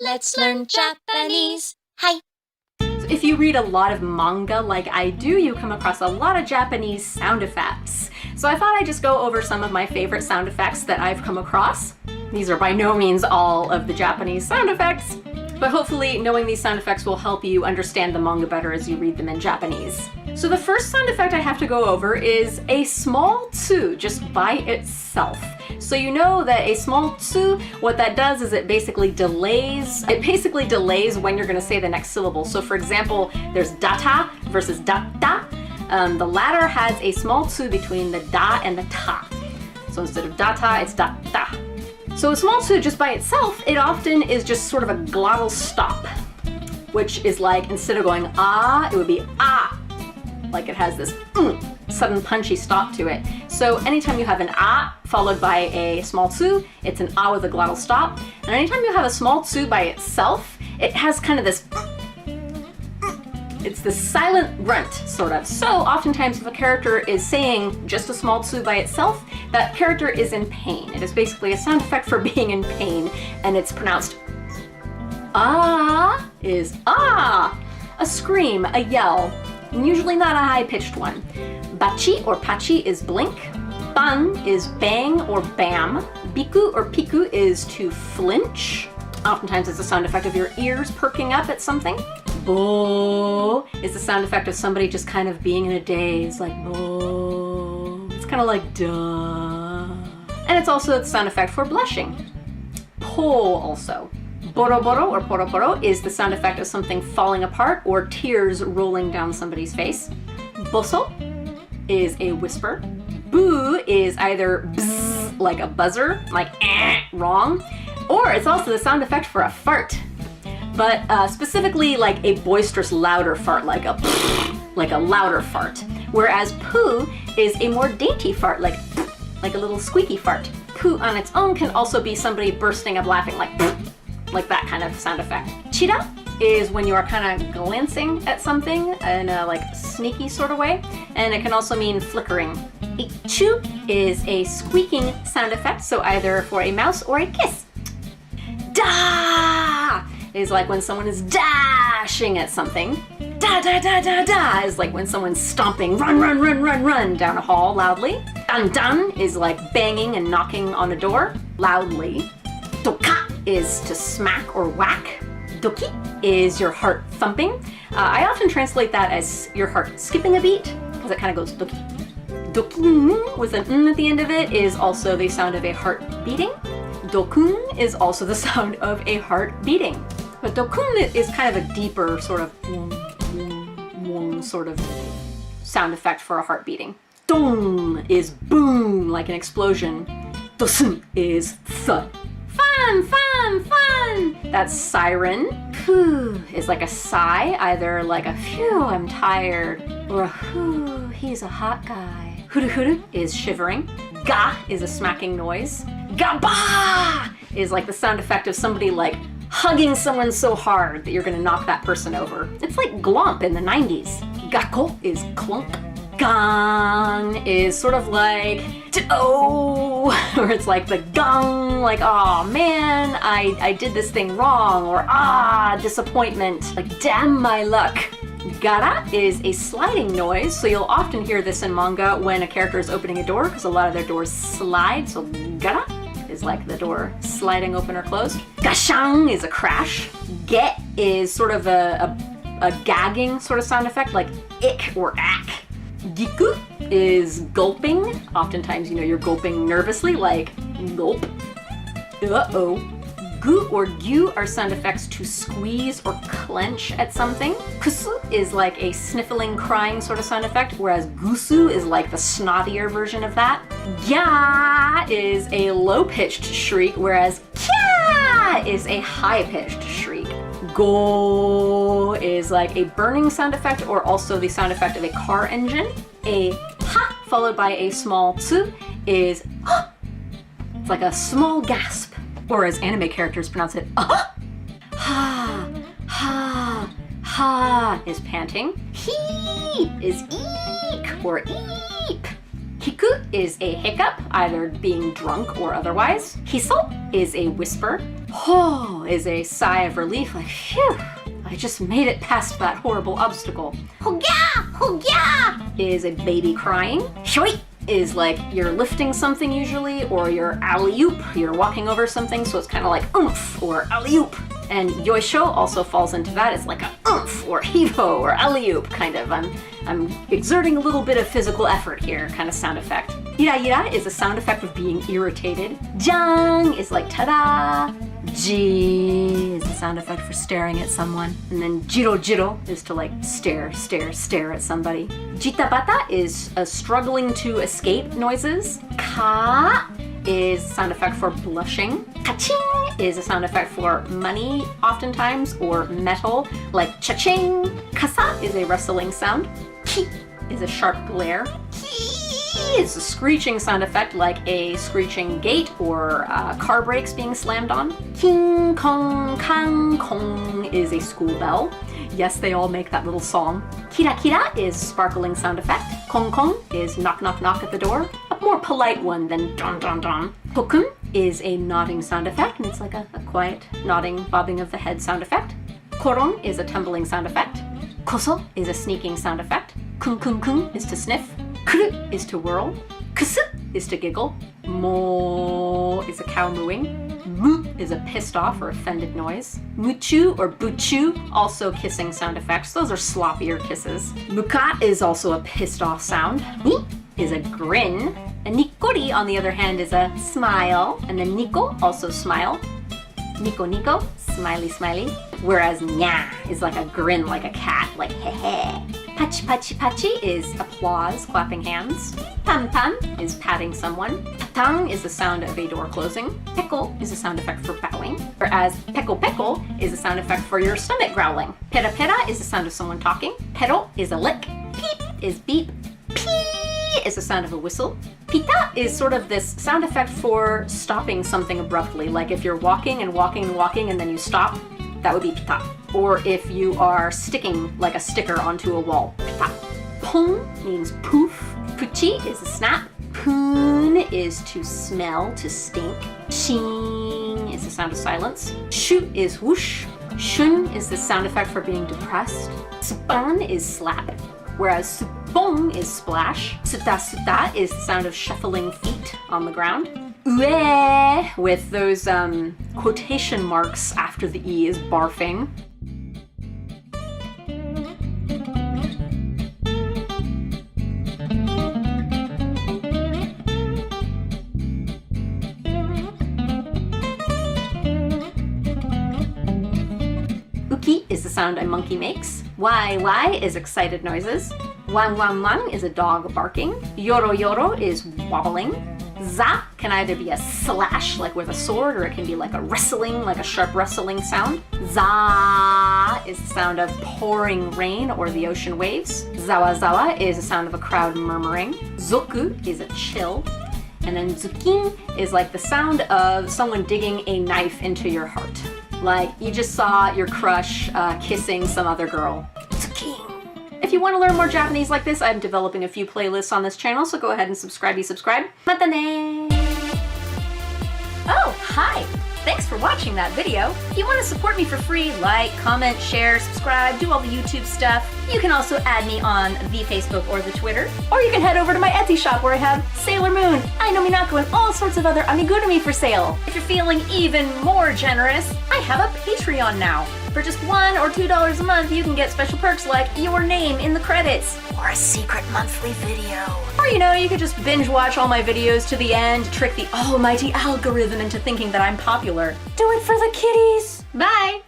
Let's learn Japanese. Hi! If you read a lot of manga like I do, you come across a lot of Japanese sound effects. So I thought I'd just go over some of my favorite sound effects that I've come across. These are by no means all of the Japanese sound effects, but hopefully knowing these sound effects will help you understand the manga better as you read them in Japanese. So the first sound effect I have to go over is a small tsu, just by itself. So you know that a small tsu, what that does is it basically delays when you're going to say the next syllable. So for example, there's data versus datta. The latter has a small tsu between the da and the ta. So instead of data, it's datta. So a small tsu just by itself, it often is just sort of a glottal stop, which is like instead of going ah, it would be ah. Like it has this sudden punchy stop to it. So anytime you have an ah followed by a small tsu, it's an ah with a glottal stop. And anytime you have a small tsu by itself, it has kind of this, it's this silent grunt, sort of. So oftentimes if a character is saying just a small tsu by itself, that character is in pain. It is basically a sound effect for being in pain, and it's pronounced ah is ah. A scream, a yell, and usually not a high-pitched one. Bachi or pachi is blink. Ban is bang or bam. Biku or piku is to flinch. Oftentimes it's a sound effect of your ears perking up at something. Bo is the sound effect of somebody just kind of being in a daze, like bo. It's kind of like duh. And it's also the sound effect for blushing. Po also. Boroboro or poroporo is the sound effect of something falling apart or tears rolling down somebody's face. Boso is a whisper. Boo is either bzz, like a buzzer, like wrong, or it's also the sound effect for a fart. But specifically like a boisterous, louder fart, like a louder fart. Whereas poo is a more dainty fart, like a little squeaky fart. Poo on its own can also be somebody bursting up laughing, like that kind of sound effect. Chira is when you are kind of glancing at something in a like sneaky sort of way, and it can also mean flickering. Ichu is a squeaking sound effect, so either for a mouse or a kiss. Da is like when someone is dashing at something. Da da da da da is like when someone's stomping, run, run, run, run, run down a hall loudly. Dan dan is like banging and knocking on a door loudly. Doka is to smack or whack. Doki is your heart thumping. I often translate that as your heart skipping a beat, because it kind of goes doki. Dokin with an n at the end of it is also the sound of a heart beating. Dokun is also the sound of a heart beating. But dokun is kind of a deeper sort of sort of sound effect for a heart beating. Dong is boom, like an explosion. Dosun is thud. Fun, fun, fun! That's siren. Phew is like a sigh, either like a phew, I'm tired, or a whew, he's a hot guy. Huru huru is shivering. Ga is a smacking noise. Gaba is like the sound effect of somebody like hugging someone so hard that you're gonna knock that person over. It's like glomp in the 90s. Gakko is clunk. Gang is sort of like oh, or it's like the gang, like oh man, I did this thing wrong, or ah, disappointment, like damn my luck. Gara is a sliding noise, so you'll often hear this in manga when a character is opening a door, because a lot of their doors slide, so gara is like the door sliding open or closed. Gashang is a crash. Get is sort of a gagging sort of sound effect, like ick or ack. Giku is gulping. Oftentimes, you know, you're gulping nervously, like gulp. Uh-oh. Gu or gyu are sound effects to squeeze or clench at something. Kusu is like a sniffling, crying sort of sound effect, whereas gusu is like the snottier version of that. Gya is a low-pitched shriek, whereas kya is a high-pitched shriek. Go is like a burning sound effect, or also the sound effect of a car engine. A ha followed by a small tsu is ha. It's like a small gasp, or as anime characters pronounce it, ah. Ha, ha, ha is panting. Heep is eek or eep. Hiku is a hiccup, either being drunk or otherwise. Hiso is a whisper. Ho is a sigh of relief, like, phew, I just made it past that horrible obstacle. Hogya! Hogya! Is a baby crying. Shui is like you're lifting something usually, or you're alley-oop, you're walking over something, so it's kind of like oomph or alley-oop. And yoisho also falls into that. It's like a oomph or heave-ho or alley-oop kind of. I'm exerting a little bit of physical effort here kind of sound effect. Ira ira is a sound effect of being irritated. Jang is like ta-da. Ji is a sound effect for staring at someone. And then jiro jiro is to like stare at somebody. Jitabata is struggling to escape noises. Ka is a sound effect for blushing. Kaching is a sound effect for money oftentimes, or metal, like cha-ching. Kasa is a rustling sound. Ki is a sharp glare. Ki is a screeching sound effect, like a screeching gate or car brakes being slammed on. King kong kang kong is a school bell. Yes, they all make that little song. Kira kira is sparkling sound effect. Kong kong is knock knock knock at the door. A more polite one than don don don. Tokun is a nodding sound effect, and it's like a quiet nodding, bobbing of the head sound effect. Koron is a tumbling sound effect. Koso is a sneaking sound effect. Kun kun kun is to sniff. Kuru is to whirl. Kusu is to giggle. Mo is a cow mooing. Mu is a pissed off or offended noise. Muchu or buchu, also kissing sound effects. Those are sloppier kisses. Muka is also a pissed off sound. Ni is a grin. And nikori, on the other hand, is a smile. And then niko, also smile. Niko niko, smiley smiley. Whereas nya is like a grin, like a cat, like heh. Pachi pachi pachi is applause, clapping hands. Tam tam is patting someone. Tatang is the sound of a door closing. Peko is a sound effect for bowing. Whereas peko peko is a sound effect for your stomach growling. Pera pera is the sound of someone talking. Pero is a lick. Peep is beep. Pee is the sound of a whistle. Pita is sort of this sound effect for stopping something abruptly. Like if you're walking and walking and walking and then you stop, that would be pita. Or if you are sticking like a sticker onto a wall, pita. Pong means poof. Puchi is a snap. Poon is to smell, to stink. Shing is the sound of silence. Shu is whoosh. Shun is the sound effect for being depressed. Supan is slap. Whereas supong is splash. Suta suta is the sound of shuffling feet on the ground. Ue, with those quotation marks after the E, is barfing. Uki is the sound a monkey makes. Wai is excited noises. Wang wang wang is a dog barking. Yoro yoro is wobbling. Za can either be a slash, like with a sword, or it can be like a wrestling, like a sharp wrestling sound. Za is the sound of pouring rain or the ocean waves. Zawa zawa is the sound of a crowd murmuring. Zoku is a chill. And then zukin is like the sound of someone digging a knife into your heart. Like you just saw your crush kissing some other girl. Zukin. If you want to learn more Japanese like this, I'm developing a few playlists on this channel, so go ahead and subscribe. Mata ne! Oh, hi! Thanks for watching that video. If you want to support me for free, like, comment, share, subscribe, do all the YouTube stuff. You can also add me on the Facebook or the Twitter. Or you can head over to my Etsy shop where I have Sailor Moon, Ai no Minako, and all sorts of other amigurumi for sale. If you're feeling even more generous, I have a Patreon now. For just $1 or $2 a month, you can get special perks like your name in the credits, or a secret monthly video. Or you could just binge watch all my videos to the end, trick the almighty algorithm into thinking that I'm popular. Do it for the kitties! Bye!